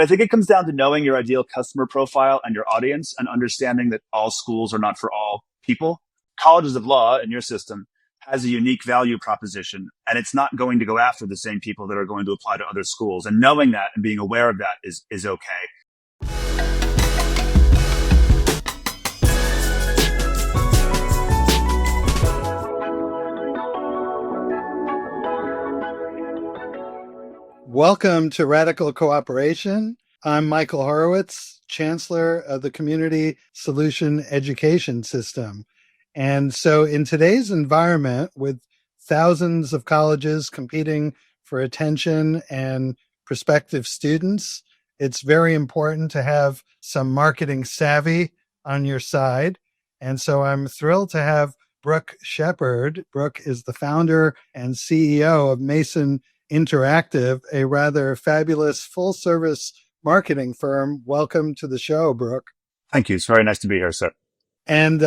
I think it comes down to knowing your ideal customer profile and your audience and understanding that all schools are not for all people. Colleges of law in your system has a unique value proposition, and it's not going to go after the same people that are going to apply to other schools. And knowing that and being aware of that is okay. Welcome to Radical Cooperation. I'm Michael Horowitz, Chancellor of the Community Solution Education System. And so in today's environment, with thousands of colleges competing for attention and prospective students, it's very important to have some marketing savvy on your side. And so I'm thrilled to have Brook Shepard. Brook is the founder and CEO of Mason Interactive, a rather fabulous full-service marketing firm. Welcome to the show, Brook. Thank you. It's very nice to be here, sir. And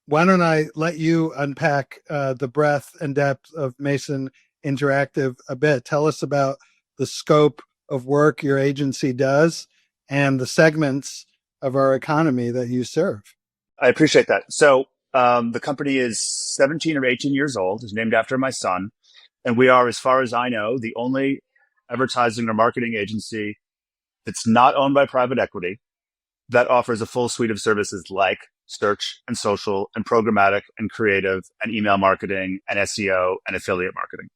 why don't I let you unpack the breadth and depth of Mason Interactive a bit. Tell us about the scope of work your agency does and the segments of our economy that you serve. I appreciate that. So the company is 17 or 18 years old. It's named after my son. And we are, as far as I know, the only advertising or marketing agency that's not owned by private equity that offers a full suite of services like search and social and programmatic and creative and email marketing and SEO and affiliate marketing.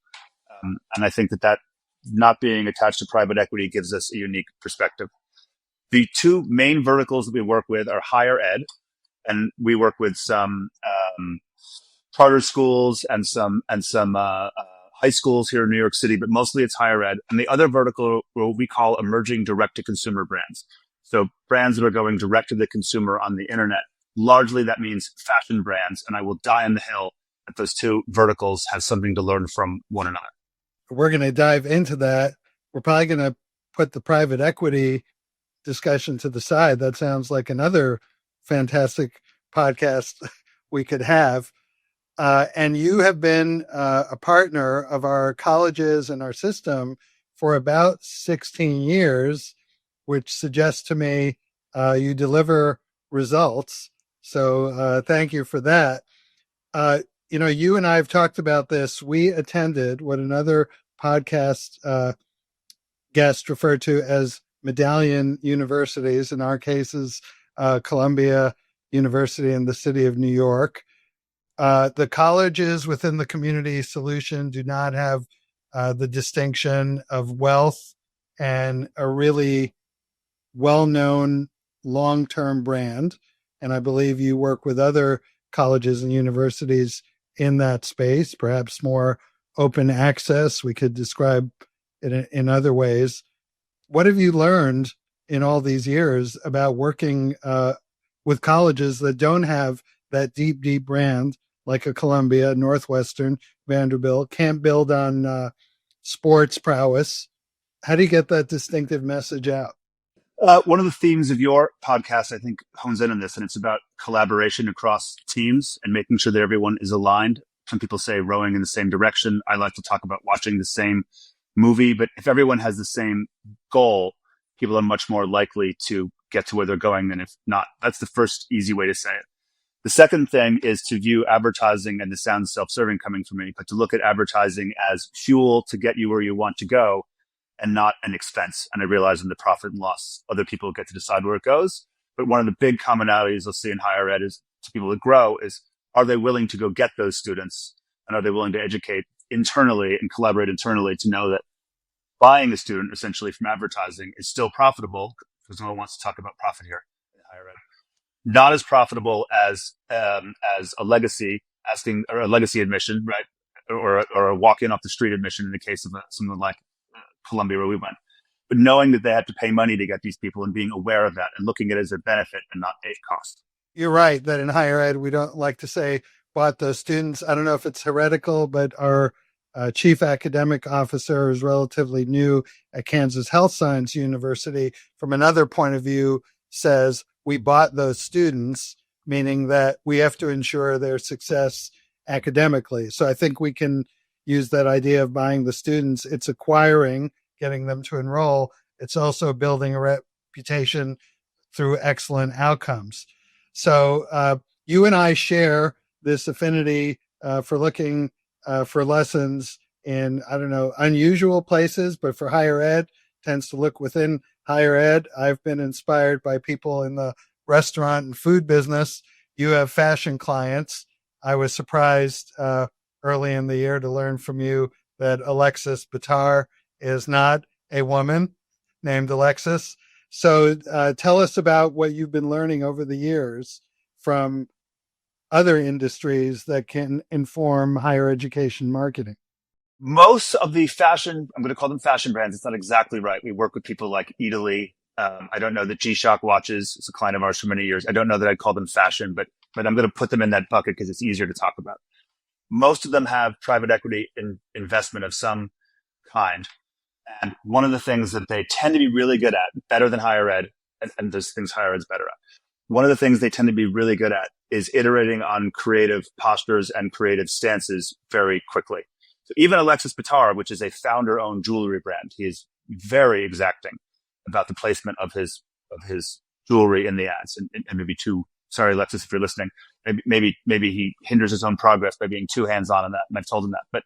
And I think that not being attached to private equity gives us a unique perspective. The two main verticals that we work with are higher ed, and we work with some charter schools and some high schools here in New York City, but mostly it's higher ed. And the other vertical, what we call emerging direct-to-consumer brands. So brands that are going direct to the consumer on the internet. Largely, that means fashion brands. And I will die on the hill that those two verticals have something to learn from one another. We're going to dive into that. We're probably going to put the private equity discussion to the side. That sounds like another fantastic podcast we could have. And you have been a partner of our colleges and our system for about 16 years, which suggests to me you deliver results. So thank you for that. You and I have talked about this. We attended what another podcast guest referred to as Medallion universities, in our cases, Columbia University in the city of New York. The colleges within the community solution do not have the distinction of wealth and a really well-known long-term brand. And I believe you work with other colleges and universities in that space, perhaps more open access. We could describe it in other ways. What have you learned in all these years about working with colleges that don't have that deep brand, like a Columbia, Northwestern, Vanderbilt, can't build on sports prowess? How do you get that distinctive message out? One of the themes of your podcast, I think, hones in on this, and it's about collaboration across teams and making sure that everyone is aligned. Some people say rowing in the same direction. I like to talk about watching the same movie, but if everyone has the same goal, people are much more likely to get to where they're going than if not. That's the first easy way to say it. The second thing is to view advertising, and this sounds self-serving coming from me, but to look at advertising as fuel to get you where you want to go and not an expense. And I realize in the profit and loss, other people get to decide where it goes. But one of the big commonalities you'll see in higher ed is to people that grow is, are they willing to go get those students? And are they willing to educate internally and collaborate internally to know that buying a student essentially from advertising is still profitable, because no one wants to talk about profit here in higher ed. Not as profitable as a legacy admission, right? Or a walk-in off the street admission in the case of something like Columbia where we went. But knowing that they had to pay money to get these people and being aware of that and looking at it as a benefit and not a cost. You're right that in higher ed, we don't like to say bought those students. I don't know if it's heretical, but our chief academic officer is relatively new at Kansas Health Science University. From another point of view, says we bought those students, meaning that we have to ensure their success academically. So I think we can use that idea of buying the students. It's acquiring, getting them to enroll. It's also building a reputation through excellent outcomes. So you and I share this affinity for looking for lessons in, I don't know, unusual places, but for higher ed, tends to look within higher ed. I've been inspired by people in the restaurant and food business. You have fashion clients. I was surprised early in the year to learn from you that Alexis Bitar is not a woman named Alexis. So tell us about what you've been learning over the years from other industries that can inform higher education marketing. Most of the fashion, I'm going to call them fashion brands. It's not exactly right. We work with people like Italy. I don't know that G-Shock watches is a client of ours for many years. I don't know that I'd call them fashion, but I'm going to put them in that bucket because it's easier to talk about. Most of them have private equity investment of some kind. And one of the things that they tend to be really good at, better than higher ed, and there's things higher ed's better at. One of the things they tend to be really good at is iterating on creative postures and creative stances very quickly. So even Alexis Bitar, which is a founder-owned jewelry brand, he is very exacting about the placement of his jewelry in the ads, and maybe too. Sorry, Alexis, if you're listening, maybe he hinders his own progress by being too hands-on on that, and I've told him that.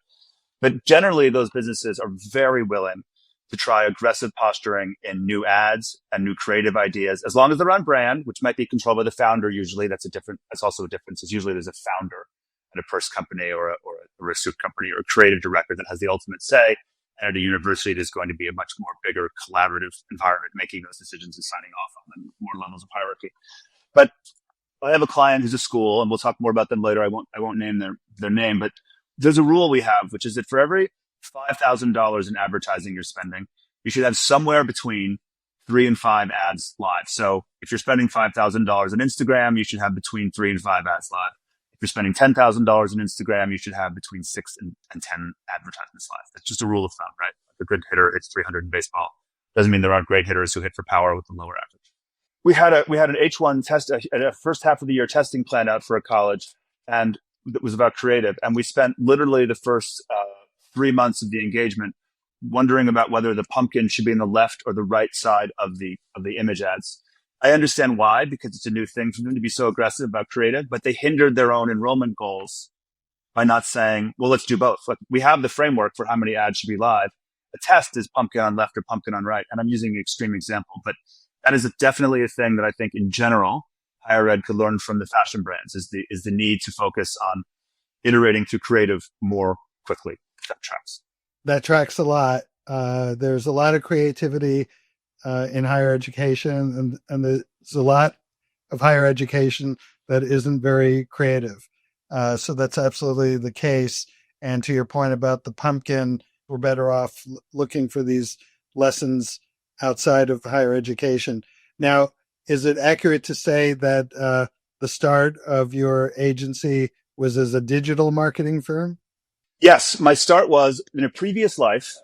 But generally, those businesses are very willing to try aggressive posturing in new ads and new creative ideas, as long as they're on brand, which might be controlled by the founder. Usually, that's also a difference. Is usually there's a founder at a purse company or a suit company or a creative director that has the ultimate say. And at a university, there's going to be a much more bigger collaborative environment making those decisions and signing off on them, more levels of hierarchy. But I have a client who's a school, and we'll talk more about them later. I won't name their name, but there's a rule we have, which is that for every $5,000 in advertising you're spending, you should have somewhere between 3 and 5 ads live. So if you're spending $5,000 on Instagram, you should have between 3 and 5 ads live. If you're spending $10,000 on Instagram, you should have between 6 and 10 advertisements live. That's just a rule of thumb, right? A good hitter hits 300 in baseball. Doesn't mean there aren't great hitters who hit for power with a lower average. We had an H1 test, a first half of the year testing plan out for a college, and it was about creative. And we spent literally the first 3 months of the engagement wondering about whether the pumpkin should be in the left or the right side of the image ads. I understand why, because it's a new thing for them to be so aggressive about creative, but they hindered their own enrollment goals by not saying, well, let's do both. Like, we have the framework for how many ads should be live. The test is pumpkin on left or pumpkin on right. And I'm using an extreme example, but that is definitely a thing that I think in general, higher ed could learn from the fashion brands is the need to focus on iterating through creative more quickly. That tracks. That tracks a lot. There's a lot of creativity in higher education, and there's a lot of higher education that isn't very creative. So that's absolutely the case. And to your point about the pumpkin, we're better off looking for these lessons outside of higher education. Now, is it accurate to say that the start of your agency was as a digital marketing firm? Yes, my start was in a previous life.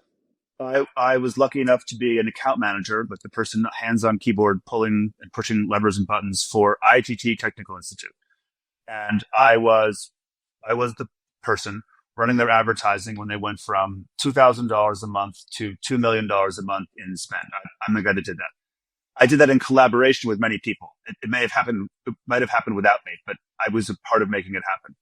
I was lucky enough to be an account manager, but the person hands on keyboard pulling and pushing levers and buttons for ITT Technical Institute. And I was the person running their advertising when they went from $2,000 a month to $2 million a month in spend. I'm the guy that did that. I did that in collaboration with many people. It might have happened without me, but I was a part of making it happen.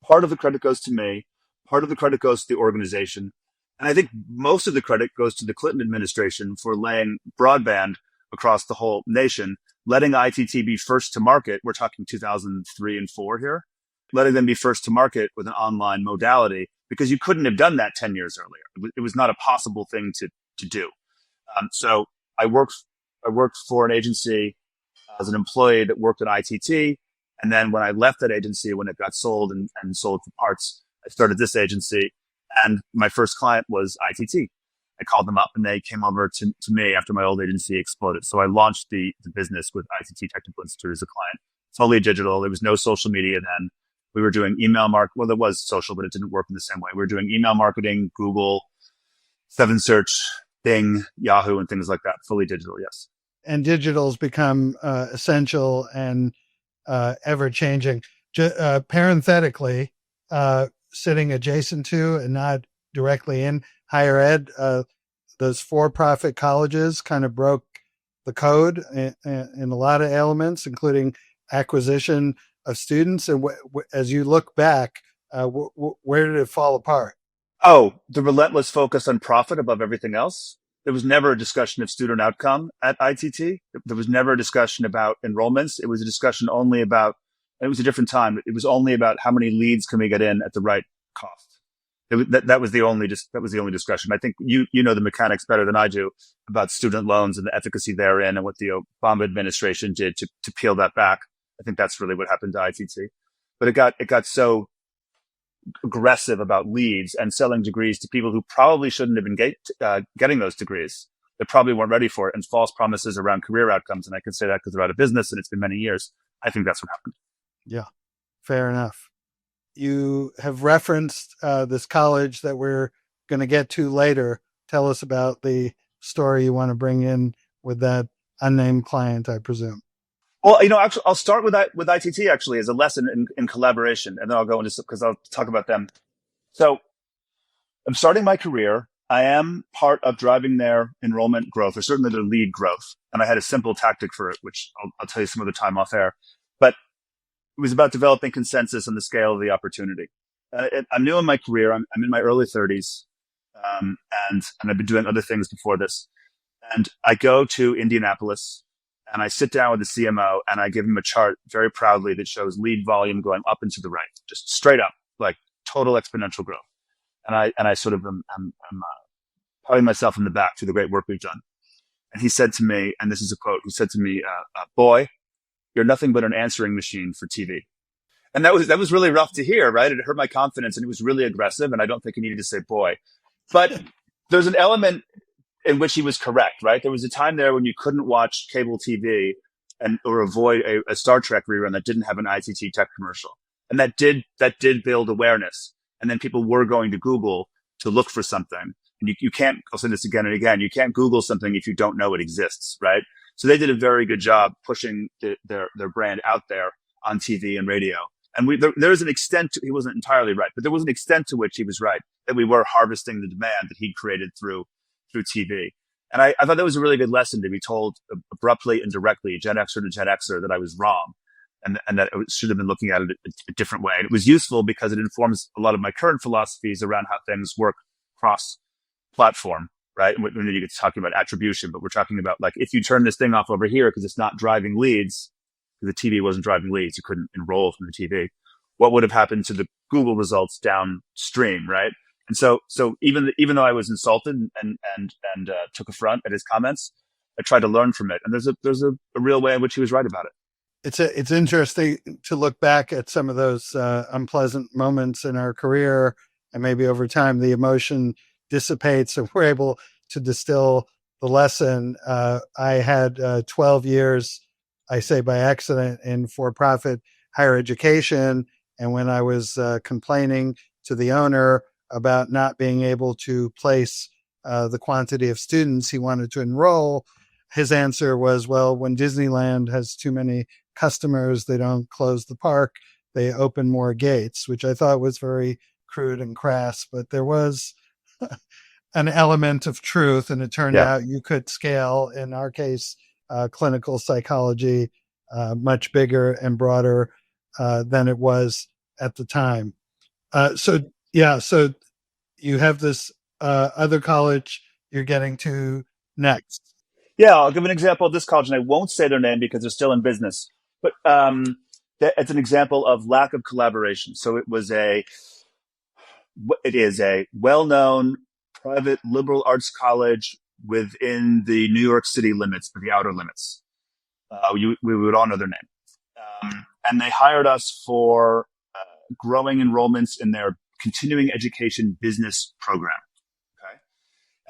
Part of the credit goes to me. Part of the credit goes to the organization. And I think most of the credit goes to the Clinton administration for laying broadband across the whole nation, letting ITT be first to market. We're talking 2003 and 4 here, letting them be first to market with an online modality, because you couldn't have done that 10 years earlier. It was not a possible thing to do. So I worked for an agency as an employee that worked at ITT. And then when I left that agency, when it got sold and sold for parts, I started this agency. And my first client was ITT. I called them up and they came over to me after my old agency exploded. So I launched the business with ITT Technical Institute as a client. Totally digital. There was no social media then. We were doing email marketing. Well, there was social, but it didn't work in the same way. We were doing email marketing, Google, 7Search, Bing, Yahoo, and things like that. Fully digital, yes. And digital's become essential and ever-changing. Parenthetically, sitting adjacent to and not directly in higher ed, those for-profit colleges kind of broke the code in a lot of elements, including acquisition of students. And as you look back, where did it fall apart? Oh, the relentless focus on profit above everything else. There was never a discussion of student outcome at ITT. There was never a discussion about enrollments. It was a discussion only about, and it was a different time. It was only about how many leads can we get in at the right cost. That was the only discussion. I think you know the mechanics better than I do about student loans and the efficacy therein and what the Obama administration did to peel that back. I think that's really what happened to ITT. But it got so aggressive about leads and selling degrees to people who probably shouldn't have been getting those degrees. They probably weren't ready for it, and false promises around career outcomes. And I can say that because they're out of business and it's been many years. I think that's what happened. Yeah, fair enough. You have referenced this college that we're going to get to later. Tell us about the story you want to bring in with that unnamed client, I presume. Well, actually, I'll start with ITT actually as a lesson in collaboration, and then I'll go into, because I'll talk about them. So I'm starting my career. I am part of driving their enrollment growth, or certainly their lead growth. And I had a simple tactic for it, which I'll tell you some other time off air. But it was about developing consensus on the scale of the opportunity. I'm new in my career. I'm in my early 30s, and I've been doing other things before this. And I go to Indianapolis, and I sit down with the CMO, and I give him a chart very proudly that shows lead volume going up and to the right, just straight up, like total exponential growth. And I sort of am patting myself on the back for the great work we've done. And he said to me, and this is a quote, he said to me, "Boy, you're nothing but an answering machine for TV." And that was really rough to hear, right? It hurt my confidence, and it was really aggressive. And I don't think he needed to say "boy," but there's an element in which he was correct, right? There was a time there when you couldn't watch cable TV or avoid a Star Trek rerun that didn't have an ITT Tech commercial, and that did build awareness. And then people were going to Google to look for something. And you can't, I'll say this again and again, you can't Google something if you don't know it exists, right? So they did a very good job pushing their brand out there on TV and radio. And there was an extent to, he wasn't entirely right, but there was an extent to which he was right, that we were harvesting the demand that he'd created through TV. And I thought that was a really good lesson to be told abruptly and directly, Gen Xer to Gen Xer, that I was wrong. And that I should have been looking at it a different way. And it was useful because it informs a lot of my current philosophies around how things work cross-platform, right? And when you get to talking about attribution, but we're talking about, like, if you turn this thing off over here because it's not driving leads, because the TV wasn't driving leads, you couldn't enroll from the TV, what would have happened to the Google results downstream, right? And so even though I was insulted and took affront at his comments, I tried to learn from it. And there's a real way in which he was right about it. It's interesting to look back at some of those unpleasant moments in our career, and maybe over time the emotion dissipates and we're able to distill the lesson. I had 12 years, I say by accident, in for-profit higher education. And when I was complaining to the owner about not being able to place the quantity of students he wanted to enroll, his answer was, well, when Disneyland has too many customers, they don't close the park, they open more gates, which I thought was very crude and crass, but there was an element of truth. And it turned out you could scale, in our case, clinical psychology, much bigger and broader than it was at the time. So you have this other college you're getting to next. Yeah, I'll give an example of this college, and I won't say their name because they're still in business. But it's an example of lack of collaboration. So it is a well-known private liberal arts college within the New York City limits, but the outer limits. We would all know their name. And they hired us for growing enrollments in their continuing education business program. Okay,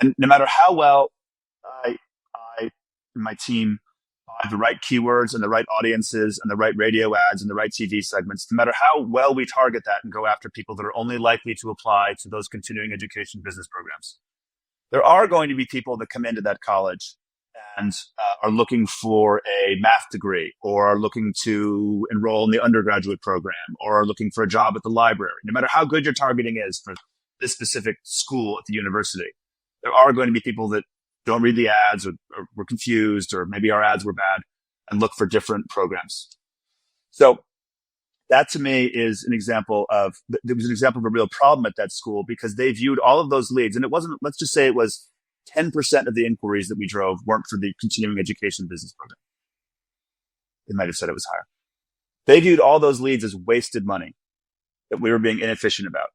and no matter how well I and my team buy the right keywords and the right audiences and the right radio ads and the right TV segments, no matter how well we target that and go after people that are only likely to apply to those continuing education business programs, there are going to be people that come into that college and are looking for a math degree, or are looking to enroll in the undergraduate program, or are looking for a job at the library. No matter how good your targeting is for this specific school at the university, There are going to be people that don't read the ads or were confused, or maybe our ads were bad, and look for different programs. So that to me is an example of, there was an example of a real problem at that school, because they viewed all of those leads, and it wasn't, let's just say it was 10% of the inquiries that we drove weren't for the continuing education business program. They might have said it was higher. They viewed all those leads as wasted money that we were being inefficient about.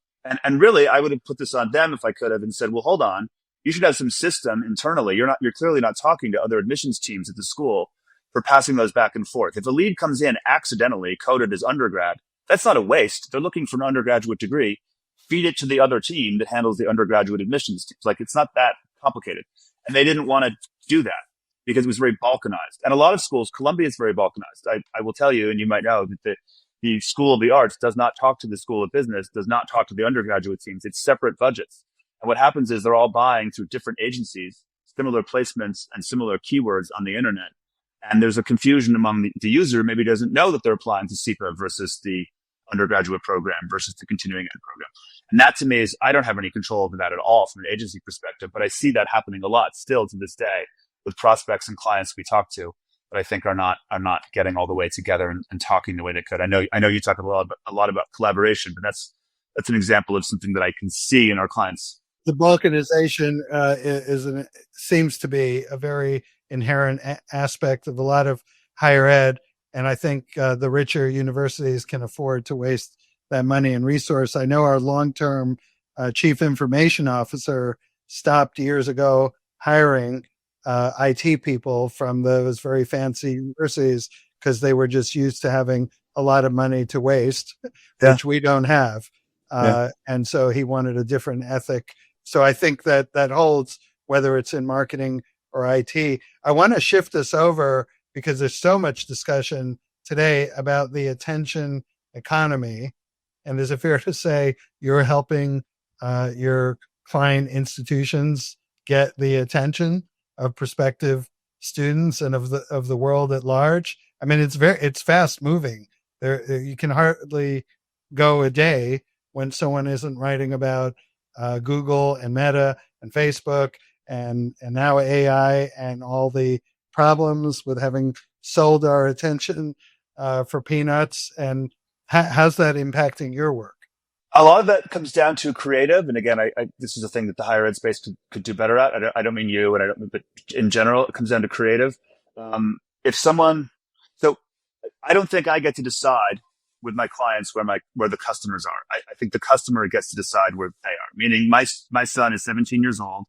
And really, I would have put this on them if I could have, and said, well, hold on. You should have some system internally. You're clearly not talking to other admissions teams at the school for passing those back and forth. If a lead comes in accidentally coded as undergrad, that's not a waste. They're looking for an undergraduate degree. Feed it to the other team that handles the undergraduate admissions teams. Like, it's not that complicated. And they didn't want to do that because it was very balkanized. And a lot of schools, Columbia is very balkanized. I will tell you, and you might know, that the School of the Arts does not talk to the School of Business, does not talk to the undergraduate teams. It's separate budgets. And what happens is they're all buying through different agencies, similar placements and similar keywords on the internet. And there's a confusion among the user, maybe doesn't know that they're applying to CEPA versus the undergraduate program versus the continuing ed program. And that to me is, I don't have any control over that at all from an agency perspective, but I see that happening a lot still to this day with prospects and clients we talk to that I think are not getting all the way together and talking the way they could. I know you talk a lot about collaboration, but that's an example of something that I can see in our clients. The balkanization seems to be a very inherent aspect of a lot of higher ed. And I think the richer universities can afford to waste that money and resource. I know our long-term chief information officer stopped years ago hiring IT people from those very fancy universities because they were just used to having a lot of money to waste, which we don't have. And so he wanted a different ethic. So I think that holds, whether it's in marketing or IT. I want to shift this over because there's so much discussion today about the attention economy. And is it fair to say you're helping your client institutions get the attention of prospective students and of the world at large? I mean, it's fast moving. You can hardly go a day when someone isn't writing about Google and Meta and Facebook and now AI and all the problems with having sold our attention for peanuts. And how's that impacting your work? A lot of that comes down to creative. And again, this is a thing that the higher ed space could do better at. I don't mean you, but in general, it comes down to creative. So I don't think I get to decide with my clients where the customers are. I think the customer gets to decide where they are. Meaning my son is 17 years old.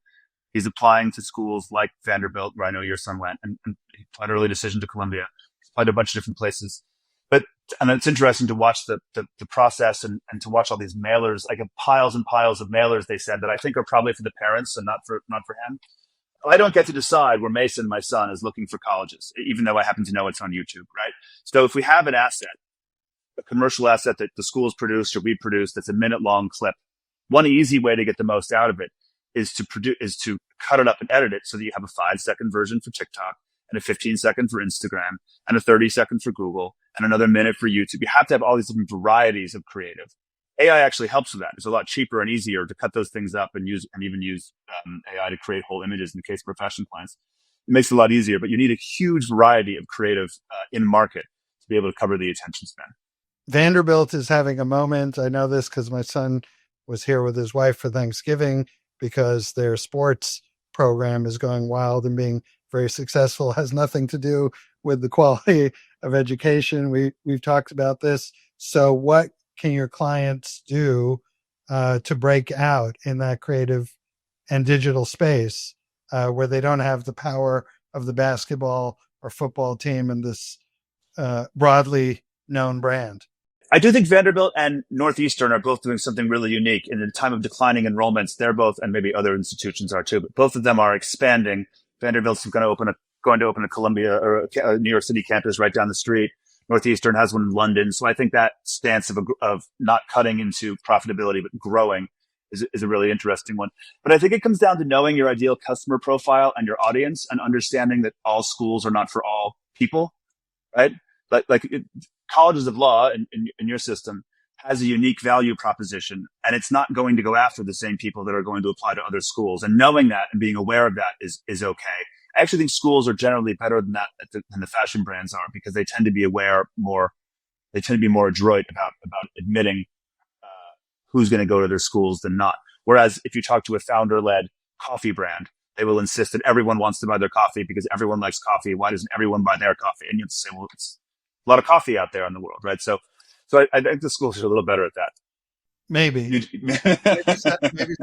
He's applying to schools like Vanderbilt, where I know your son went, and he applied early decision to Columbia. He's applied to a bunch of different places. And it's interesting to watch the process and to watch all these mailers, like piles and piles of mailers they send that I think are probably for the parents and not for him. I don't get to decide where Mason, my son, is looking for colleges, even though I happen to know it's on YouTube, right? So if we have an asset, a commercial asset that the schools produced or we produced that's a minute-long clip, one easy way to get the most out of it is to cut it up and edit it so that you have a 5-second version for TikTok and a 15-second for Instagram and a 30-second for Google and another minute for YouTube. You have to have all these different varieties of creative. AI actually helps with that. It's a lot cheaper and easier to cut those things up and even use AI to create whole images in the case of profession clients. It makes it a lot easier, but you need a huge variety of creative in market to be able to cover the attention span. Vanderbilt is having a moment. I know this because my son was here with his wife for Thanksgiving because their sports program is going wild and being very successful. It has nothing to do with the quality of education. We've talked about this. So what can your clients do to break out in that creative and digital space where they don't have the power of the basketball or football team and this broadly known brand? I do think Vanderbilt and Northeastern are both doing something really unique. In the time of declining enrollments, they're both, and maybe other institutions are too, but both of them are expanding. Vanderbilt's going to open a Columbia or a New York City campus right down the street. Northeastern has one in London. So I think that stance of not cutting into profitability, but growing is a really interesting one. But I think it comes down to knowing your ideal customer profile and your audience and understanding that all schools are not for all people, right? Colleges of law in your system, has a unique value proposition, and it's not going to go after the same people that are going to apply to other schools. And knowing that and being aware of that is okay. I actually think schools are generally better than that than the fashion brands are, because they tend to be aware more. They tend to be more adroit about admitting who's going to go to their schools than not. Whereas if you talk to a founder-led coffee brand, they will insist that everyone wants to buy their coffee because everyone likes coffee. Why doesn't everyone buy their coffee? And you have to say, well, it's a lot of coffee out there in the world, right? So I think the schools are a little better at that. Maybe. Maybe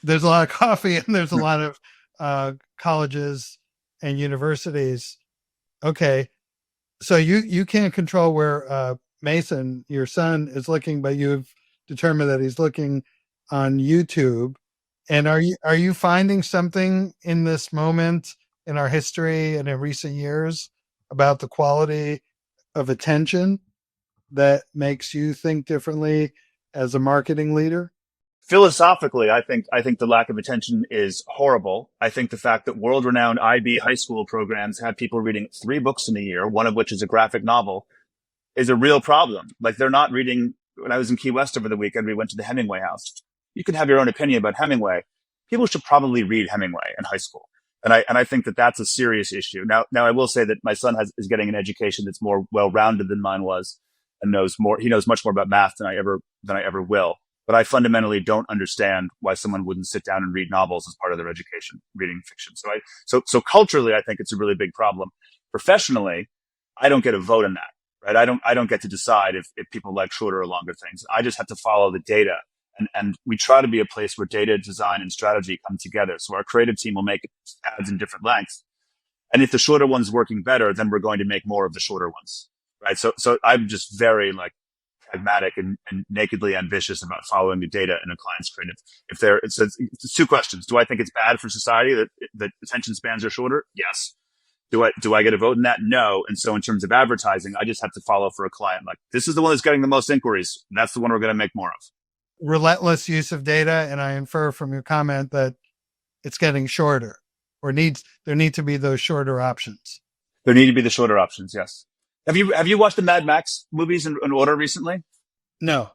there's a lot of coffee and there's a lot of colleges and universities. Okay. So you can't control where Mason, your son, is looking, but you've determined that he's looking on YouTube. And are you finding something in this moment in our history and in recent years about the quality of attention that makes you think differently as a marketing leader? Philosophically, I think the lack of attention is horrible. I think the fact that world-renowned IB high school programs have people reading 3 books in a year, one of which is a graphic novel, is a real problem. Like, they're not reading. When I was in Key West over the weekend, we went to the Hemingway house. You can have your own opinion about Hemingway. People should probably read Hemingway in high school. And I think that that's a serious issue. Now I will say that my son is getting an education that's more well-rounded than mine was, and knows more. He knows much more about math than I ever will. But I fundamentally don't understand why someone wouldn't sit down and read novels as part of their education, reading fiction. So culturally, I think it's a really big problem. Professionally, I don't get a vote in that, right? I don't get to decide if people like shorter or longer things. I just have to follow the data. And we try to be a place where data, design, and strategy come together. So our creative team will make ads in different lengths. And if the shorter one's working better, then we're going to make more of the shorter ones, right? So I'm just very pragmatic and nakedly ambitious about following the data in a client's creative. It's 2 questions. Do I think it's bad for society that attention spans are shorter? Yes. Do I get a vote in that? No. And so in terms of advertising, I just have to follow for a client. Like, this is the one that's getting the most inquiries. That's the one we're going to make more of. Relentless use of data. And I infer from your comment that it's getting shorter, or there need to be those shorter options. There need to be the shorter options. Yes. Have you watched the Mad Max movies in order recently? No,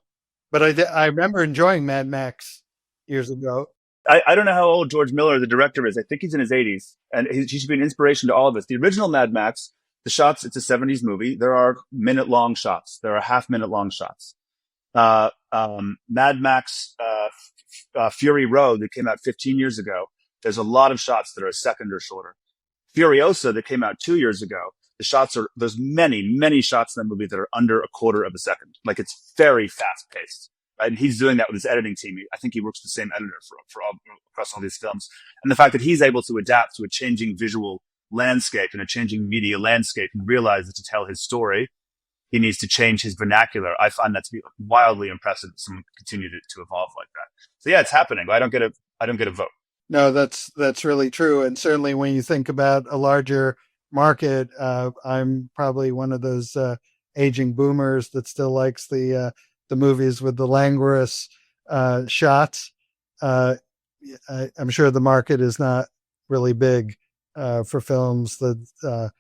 but I remember enjoying Mad Max years ago. I don't know how old George Miller, the director, is. I think he's in his 80s, and he should be an inspiration to all of us. The original Mad Max, the shots, it's a 70s movie. There are minute-long shots. There are half-minute-long shots. Mad Max Fury Road, that came out 15 years ago, there's a lot of shots that are a second or shorter. Furiosa, that came out 2 years ago, there's many shots in that movie that are under a quarter of a second. Like, it's very fast paced, right? And he's doing that with his editing team. I think he works with the same editor for all, across all these films. And the fact that he's able to adapt to a changing visual landscape and a changing media landscape, and realize that to tell his story, he needs to change his vernacular. I find that to be wildly impressive that someone continue to evolve like that. So yeah, it's happening. I don't get a vote. No, that's really true. And certainly when you think about a larger market, I'm probably one of those aging boomers that still likes the movies with the languorous shots. I'm sure the market is not really big for films that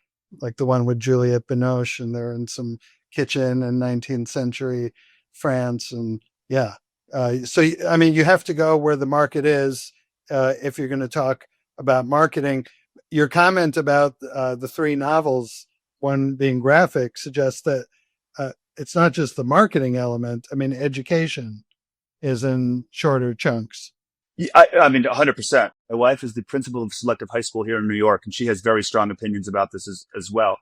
like the one with Juliette Binoche, and they're in some kitchen in 19th century France. And yeah, so I mean, you have to go where the market is if you're going to talk about marketing. Your comment about the 3 novels, one being graphic, suggests that it's not just the marketing element. I mean, education is in shorter chunks. I mean, 100%. My wife is the principal of Selective High School here in New York, and she has very strong opinions about this as well.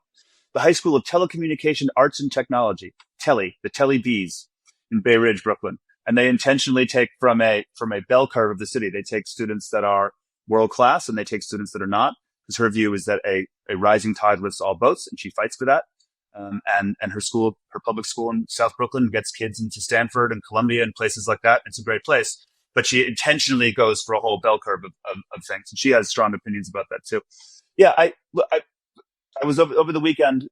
The High School of Telecommunication Arts and Technology, the Telly Bees in Bay Ridge, Brooklyn. And they intentionally take from a bell curve of the city. They take students that are world class, and they take students that are not, because her view is that a rising tide lifts all boats, and she fights for that. And her public school in South Brooklyn, gets kids into Stanford and Columbia and places like that. It's a great place, but she intentionally goes for a whole bell curve of things. And she has strong opinions about that too. Yeah. I was over the weekend.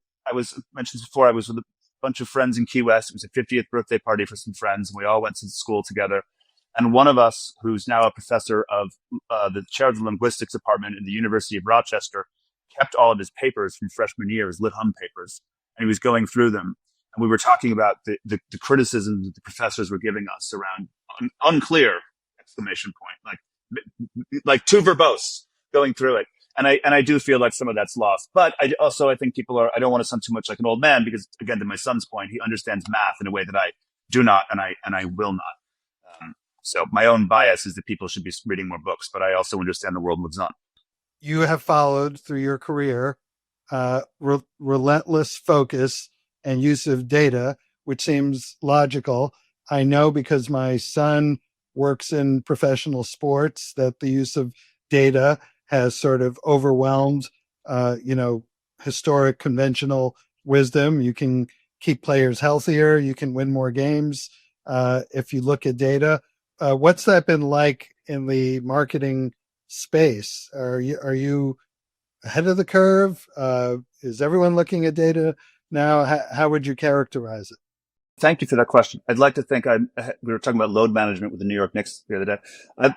Mentioned before, I was with a bunch of friends in Key West. It was a 50th birthday party for some friends, and we all went to school together. And one of us, who's now a professor of the chair of the linguistics department in the University of Rochester, kept all of his papers from freshman year, his Lit Hum papers, and he was going through them. and we were talking about the criticisms that the professors were giving us around unclear exclamation point, like too verbose going through it. And I do feel like some of that's lost. But I think I don't want to sound too much like an old man because, again, to my son's point, he understands math in a way that I do not, and I will not. So my own bias is that people should be reading more books, but I also understand the world moves on. You have followed through your career relentless focus and use of data, which seems logical. I know because my son works in professional sports that the use of data has sort of overwhelmed, historic conventional wisdom. You can keep players healthier. You can win more games if you look at data. What's that been like in the marketing space? Are you ahead of the curve? Is everyone looking at data now? How would you characterize it? Thank you for that question. I'd like to think we were talking about load management with the New York Knicks the other day.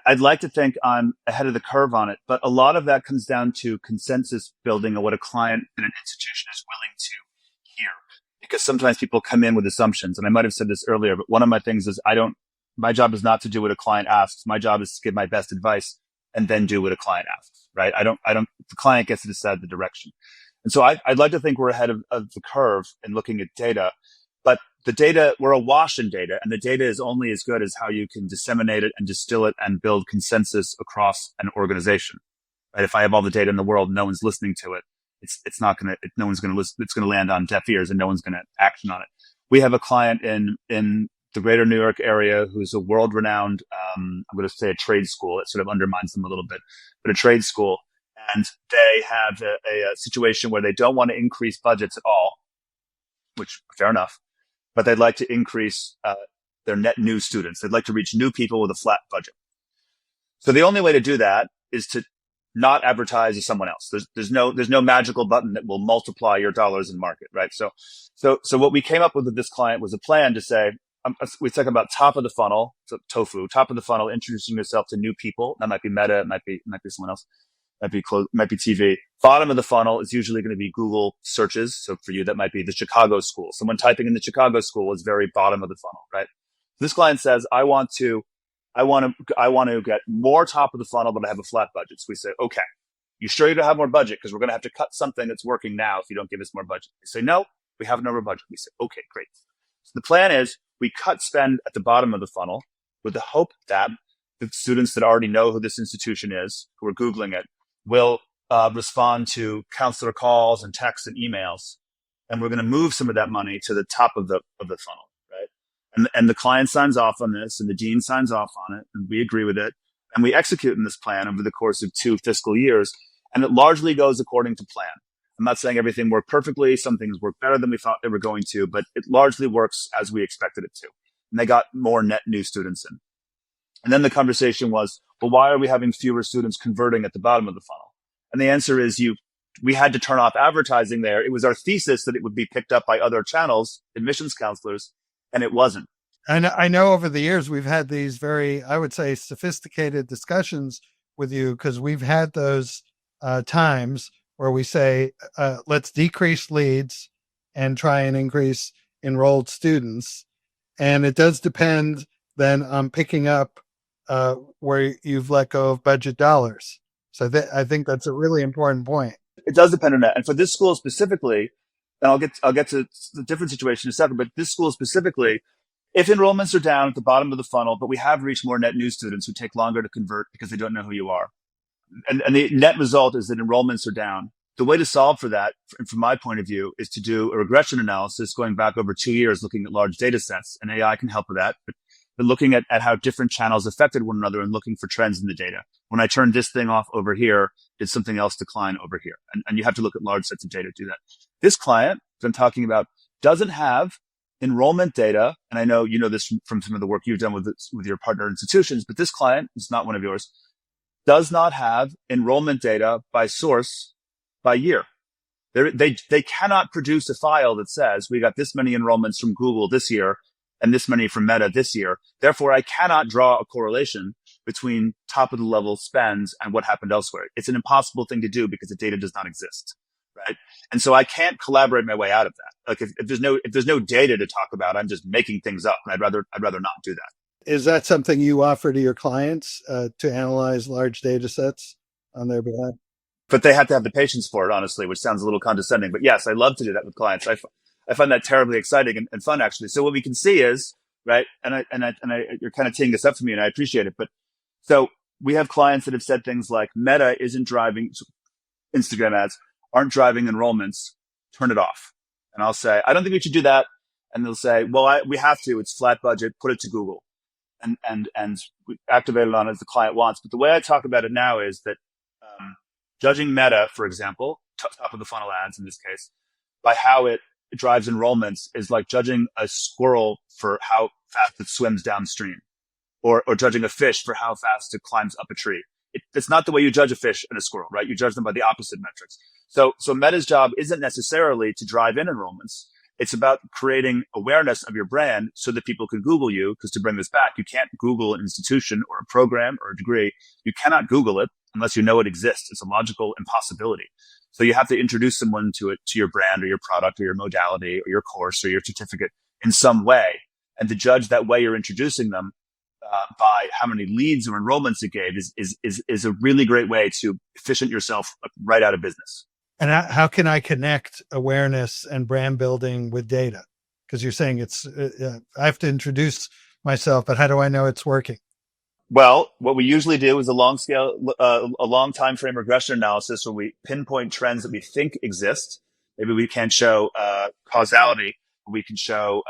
I'd like to think I'm ahead of the curve on it, but a lot of that comes down to consensus building and what a client in an institution is willing to hear. Because sometimes people come in with assumptions, and I might have said this earlier, but one of my things is my job is not to do what a client asks. My job is to give my best advice and then do what a client asks, right? The client gets to decide the direction. And so I'd like to think we're ahead of the curve in looking at data. But the data, we're awash in data, and the data is only as good as how you can disseminate it and distill it and build consensus across an organization. Right? If I have all the data in the world, no one's listening to it. No one's going to listen. It's going to land on deaf ears, and no one's going to action on it. We have a client in the greater New York area who's a world-renowned, I'm going to say a trade school. It sort of undermines them a little bit, but a trade school, and they have a situation where they don't want to increase budgets at all, which fair enough. But they'd like to increase their net new students. They'd like to reach new people with a flat budget. So the only way to do that is to not advertise as someone else. There's no magical button that will multiply your dollars in market, right? So what we came up with this client was a plan to say, we talk about top of the funnel, so tofu, top of the funnel, introducing yourself to new people. That might be Meta, it might be someone else. Might be TV. Bottom of the funnel is usually going to be Google searches. So for you, that might be the Chicago school. Someone typing in the Chicago school is very bottom of the funnel, right? This client says, I want to get more top of the funnel, but I have a flat budget. So we say, okay, you sure you don't have more budget? Because we're going to have to cut something that's working now if you don't give us more budget. They say, no, we have no more budget. We say, okay, great. So the plan is we cut spend at the bottom of the funnel with the hope that the students that already know who this institution is, who are Googling it, will respond to counselor calls and texts and emails. And we're going to move some of that money to the top of the funnel, right? And the client signs off on this, and the dean signs off on it, and we agree with it. And we execute in this plan over the course of 2 fiscal years. And it largely goes according to plan. I'm not saying everything worked perfectly. Some things work better than we thought they were going to, but it largely works as we expected it to. And they got more net new students in. And then the conversation was, well, why are we having fewer students converting at the bottom of the funnel? And the answer is we had to turn off advertising there. It was our thesis that it would be picked up by other channels, admissions counselors, and it wasn't. And I know over the years, we've had these very, I would say, sophisticated discussions with you, because we've had those times where we say, let's decrease leads and try and increase enrolled students. And it does depend then on picking up where you've let go of budget dollars. So I think that's a really important point. It does depend on that. And for this school specifically, and I'll get to the different situation in a second, but this school specifically, if enrollments are down at the bottom of the funnel, but we have reached more net new students who take longer to convert because they don't know who you are, and the net result is that enrollments are down. The way to solve for that, from my point of view, is to do a regression analysis going back over 2 years, looking at large data sets, and AI can help with that. But looking at how different channels affected one another and looking for trends in the data. When I turned this thing off over here, did something else decline over here? And you have to look at large sets of data to do that. This client that I'm talking about doesn't have enrollment data. And I know you know this from some of the work you've done with your partner institutions, but this client is not one of yours, does not have enrollment data by source by year. They cannot produce a file that says we got this many enrollments from Google this year and this many from Meta this year. Therefore, I cannot draw a correlation between top of the level spends and what happened elsewhere. It's an impossible thing to do because the data does not exist, right? And so I can't collaborate my way out of that. Like if there's no data to talk about, I'm just making things up, and I'd rather not do that. Is that something you offer to your clients to analyze large data sets on their behalf? But they have to have the patience for it, honestly, which sounds a little condescending. But yes, I love to do that with clients. I find that terribly exciting and fun, actually. So what we can see is, right, you're kind of teeing this up for me, and I appreciate it. But so we have clients that have said things like, Meta isn't driving Instagram ads, aren't driving enrollments. Turn it off. And I'll say, I don't think we should do that. And they'll say, well, we have to. It's flat budget. Put it to Google, and we activate it on as the client wants. But the way I talk about it now is that judging Meta, for example, top of the funnel ads in this case, by how it drives enrollments is like judging a squirrel for how fast it swims downstream, or judging a fish for how fast it climbs up a tree. It's not the way you judge a fish and a squirrel, right? You judge them by the opposite metrics. So Meta's job isn't necessarily to drive in enrollments. It's about creating awareness of your brand so that people can Google you. Because to bring this back, you can't Google an institution or a program or a degree. You cannot Google it unless you know it exists. It's a logical impossibility. So you have to introduce someone to it, to your brand or your product or your modality or your course or your certificate in some way. And to judge that way you're introducing them by how many leads or enrollments it gave is a really great way to efficient yourself right out of business. And how can I connect awareness and brand building with data? Because you're saying I have to introduce myself, but how do I know it's working? Well, what we usually do is a long time frame regression analysis where we pinpoint trends that we think exist. Maybe we can't show causality, but we can show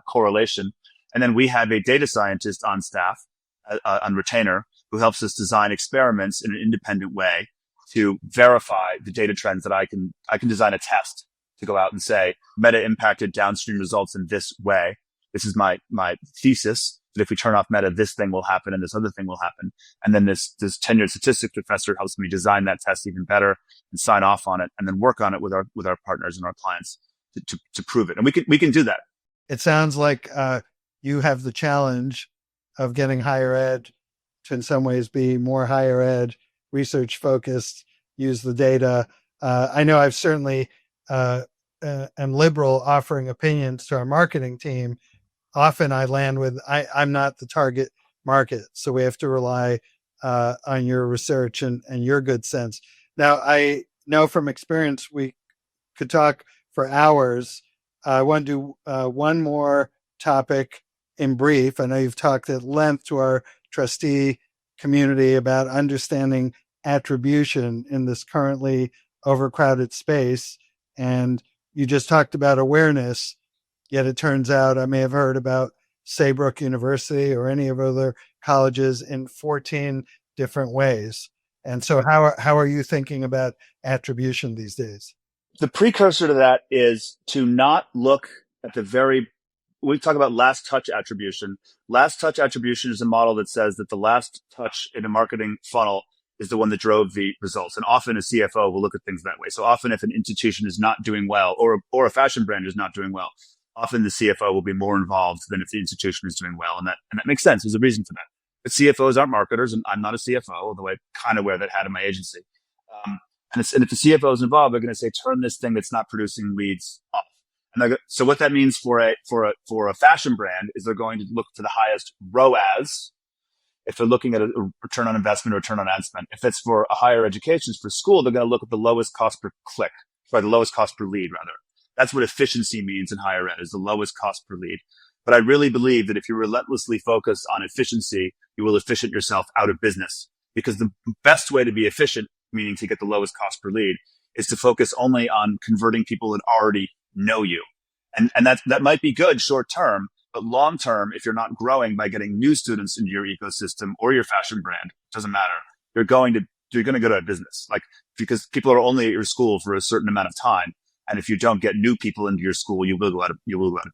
correlation. And then we have a data scientist on staff, on retainer, who helps us design experiments in an independent way to verify the data trends that I can design a test to go out and say, Meta impacted downstream results in this way. This is my thesis that if we turn off Meta, this thing will happen and this other thing will happen. And then this tenured statistics professor helps me design that test even better and sign off on it and then work on it with our partners and our clients to prove it. And we can do that. It sounds like you have the challenge of getting higher ed to in some ways be more higher ed, research focused, use the data. I know I've certainly am liberal offering opinions to our marketing team. Often I land with, I'm not the target market. So we have to rely on your research and your good sense. Now, I know from experience, we could talk for hours. I want to do one more topic in brief. I know you've talked at length to our trustee community about understanding attribution in this currently overcrowded space. And you just talked about awareness, yet it turns out I may have heard about Saybrook University or any of other colleges in 14 different ways. And so how are you thinking about attribution these days? The precursor to that is to not look at we talk about last touch attribution. Last touch attribution is a model that says that the last touch in a marketing funnel is the one that drove the results. And often a CFO will look at things that way. So often if an institution is not doing well or a fashion brand is not doing well, often the CFO will be more involved than if the institution is doing well. And that makes sense. There's a reason for that. But CFOs aren't marketers, and I'm not a CFO, although I kind of wear that hat in my agency. And if the CFO is involved, they're going to say, turn this thing that's not producing leads off. And so what that means for a fashion brand is they're going to look to the highest ROAS. If they're looking at a return on investment or return on ad spend. If it's for a higher education, for school, they're going to look at the lowest cost per click, the lowest cost per lead, rather. That's what efficiency means in higher ed, is the lowest cost per lead. But I really believe that if you relentlessly focus on efficiency, you will efficient yourself out of business. Because the best way to be efficient, meaning to get the lowest cost per lead, is to focus only on converting people that already know you. And that might be good short term, but long term, if you're not growing by getting new students into your ecosystem or your fashion brand, it doesn't matter. You're going to go out of business. Because people are only at your school for a certain amount of time. And if you don't get new people into your school, you will go out of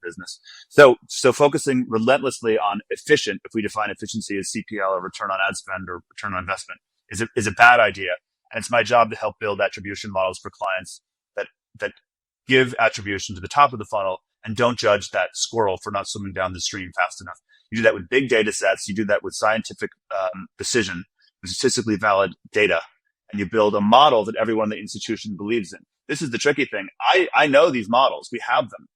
business. So focusing relentlessly on efficient, if we define efficiency as CPL or return on ad spend or return on investment, is a bad idea. And it's my job to help build attribution models for clients that give attribution to the top of the funnel and don't judge that squirrel for not swimming down the stream fast enough. You do that with big data sets. You do that with scientific precision, with statistically valid data. and you build a model that everyone in the institution believes in. This is the tricky thing. I know these models. We have them.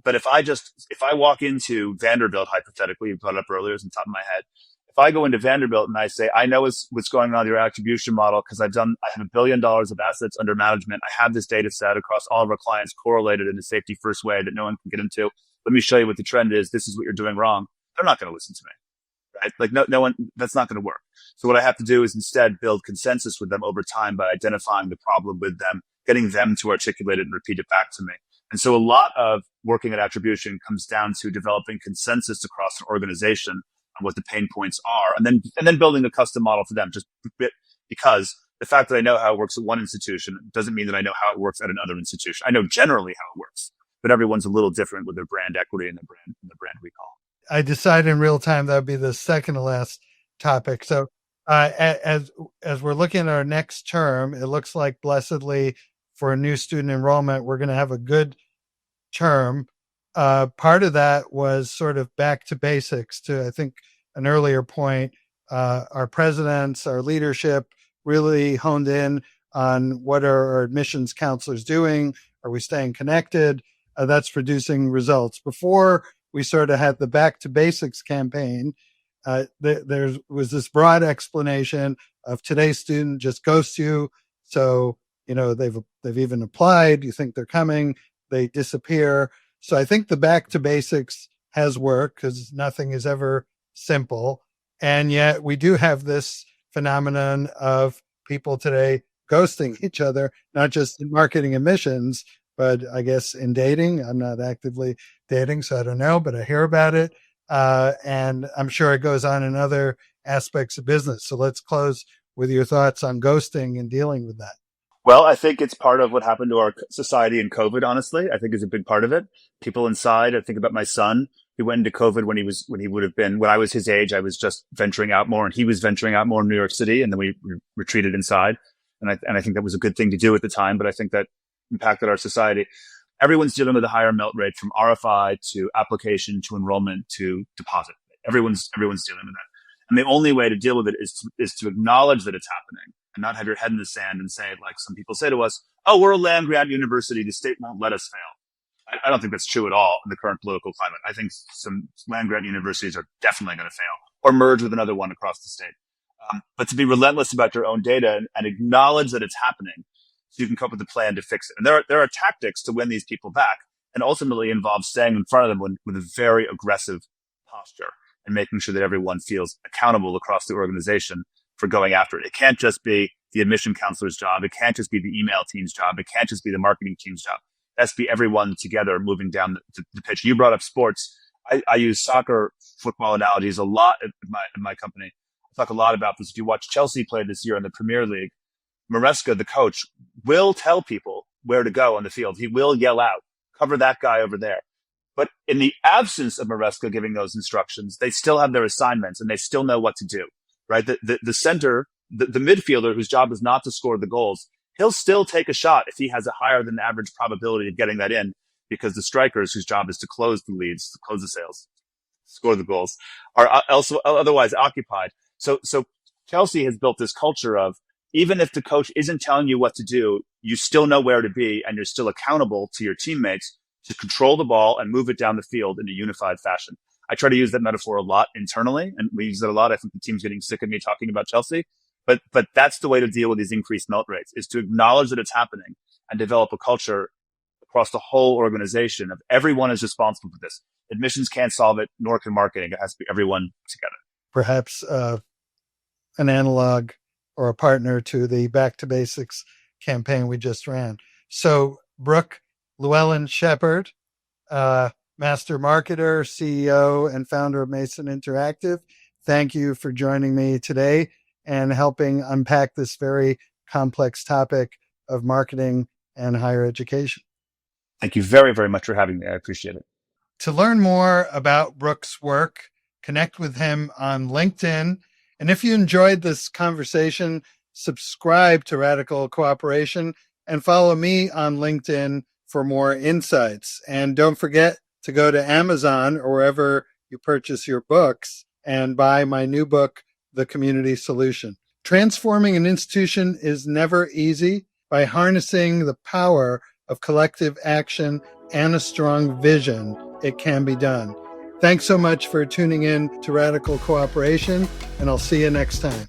But if I walk into Vanderbilt, hypothetically, you brought it up earlier, it's on top of my head. If I go into Vanderbilt and I say, I know what's going on with your attribution model because I have $1 billion of assets under management. I have this data set across all of our clients correlated in a safety first way that no one can get into. Let me show you what the trend is. This is what you're doing wrong. They're not going to listen to me, right? Like no one, that's not going to work. So what I have to do is instead build consensus with them over time by identifying the problem with them, getting them to articulate it and repeat it back to me. And so a lot of working at attribution comes down to developing consensus across an organization on what the pain points are, and then building a custom model for them. Just because the fact that I know how it works at one institution doesn't mean that I know how it works at another institution. I know generally how it works, but everyone's a little different with their brand equity and the brand recall. I decided in real time that would be the second to last topic. So as we're looking at our next term, it looks like blessedly for new student enrollment, we're going to have a good term. Part of that was sort of back to basics to, I think, an earlier point. Our presidents, our leadership really honed in on what are our admissions counselors doing? Are we staying connected? That's producing results. Before we sort of had the back to basics campaign, there was this broad explanation of today's student just ghosts you. So, they've even applied. You think they're coming, they disappear. So I think the back to basics has worked because nothing is ever simple. And yet we do have this phenomenon of people today ghosting each other, not just in marketing admissions, but I guess in dating. I'm not actively dating, so I don't know, but I hear about it. And I'm sure it goes on in other aspects of business. So let's close with your thoughts on ghosting and dealing with that. Well, I think it's part of what happened to our society in COVID, honestly. I think is a big part of it. People inside, I think about my son. He went into COVID when I was his age, I was just venturing out more and he was venturing out more in New York City. And then we retreated inside. And I think that was a good thing to do at the time, but I think that impacted our society. Everyone's dealing with a higher melt rate from RFI to application to enrollment to deposit. Everyone's dealing with that. And the only way to deal with it is to acknowledge that it's happening and not have your head in the sand and say, like some people say to us, oh, we're a land grant university. The state won't let us fail. I don't think that's true at all in the current political climate. I think some land grant universities are definitely going to fail or merge with another one across the state. But to be relentless about your own data and acknowledge that it's happening so you can come up with a plan to fix it. And there are tactics to win these people back, and ultimately involves staying in front of them with a very aggressive posture and making sure that everyone feels accountable across the organization for going after it. It can't just be the admission counselor's job. It can't just be the email team's job. It can't just be the marketing team's job. It has to be everyone together moving down the pitch. You brought up sports. I use soccer, football analogies a lot at my company. I talk a lot about this. If you watch Chelsea play this year in the Premier League, Maresca, the coach, will tell people where to go on the field. He will yell out, cover that guy over there. But in the absence of Maresca giving those instructions, they still have their assignments and they still know what to do, right? The center, the midfielder whose job is not to score the goals, he'll still take a shot if he has a higher than average probability of getting that in, because the strikers whose job is to close the leads, to close the sales, score the goals, are also otherwise occupied. So Chelsea has built this culture of, even if the coach isn't telling you what to do, you still know where to be and you're still accountable to your teammates to control the ball and move it down the field in a unified fashion. I try to use that metaphor a lot internally, and we use it a lot. I think the team's getting sick of me talking about Chelsea, but that's the way to deal with these increased melt rates, is to acknowledge that it's happening and develop a culture across the whole organization of everyone is responsible for this. Admissions can't solve it, nor can marketing. It has to be everyone together. Perhaps an analog or a partner to the Back to Basics campaign we just ran. So Brook Shepard, master marketer, CEO, and founder of Mason Interactive, thank you for joining me today and helping unpack this very complex topic of marketing and higher education. Thank you very, very much for having me. I appreciate it. To learn more about Brook's work, connect with him on LinkedIn. And if you enjoyed this conversation, subscribe to Radical Cooperation and follow me on LinkedIn for more insights. And don't forget to go to Amazon or wherever you purchase your books and buy my new book, The Community Solution. Transforming an institution is never easy. By harnessing the power of collective action and a strong vision, it can be done. Thanks so much for tuning in to Radical Cooperation, and I'll see you next time.